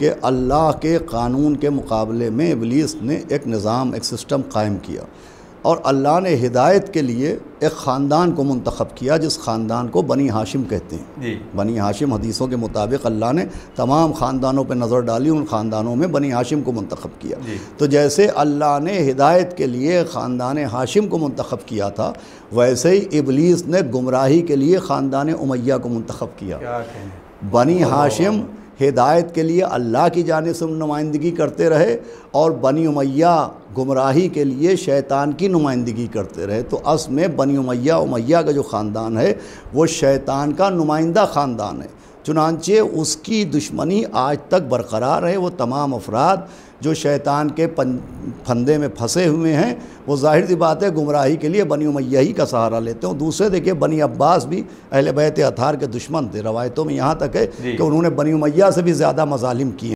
کہ اللہ کے قانون کے مقابلے میں ابلیس نے ایک نظام، ایک سسٹم قائم کیا، اور اللہ نے ہدایت کے لیے ایک خاندان کو منتخب کیا جس خاندان کو بنی ہاشم کہتے ہیں۔ بنی ہاشم حدیثوں کے مطابق اللہ نے تمام خاندانوں پہ نظر ڈالی، ان خاندانوں میں بنی ہاشم کو منتخب کیا۔ تو جیسے اللہ نے ہدایت کے لیے خاندان ہاشم کو منتخب کیا تھا، ویسے ہی ابلیس نے گمراہی کے لیے خاندان امیہ کو منتخب کیا۔ بنی ہاشم ہدایت کے لیے اللہ کی جانب سے نمائندگی کرتے رہے، اور بنی امیہ گمراہی کے لیے شیطان کی نمائندگی کرتے رہے۔ تو اصل میں بنی امیہ کا جو خاندان ہے وہ شیطان کا نمائندہ خاندان ہے، چنانچہ اس کی دشمنی آج تک برقرار ہے۔ وہ تمام افراد جو شیطان کے پھندے میں پھنسے ہوئے ہیں، وہ ظاہر سی بات ہے گمراہی کے لیے بنی امیہ ہی کا سہارا لیتے ہیں۔ دوسرے دیکھیں، بنی عباس بھی اہل بیت اطہار کے دشمن تھے، روایتوں میں یہاں تک ہے کہ انہوں نے بنی امیہ سے بھی زیادہ مظالم کیے۔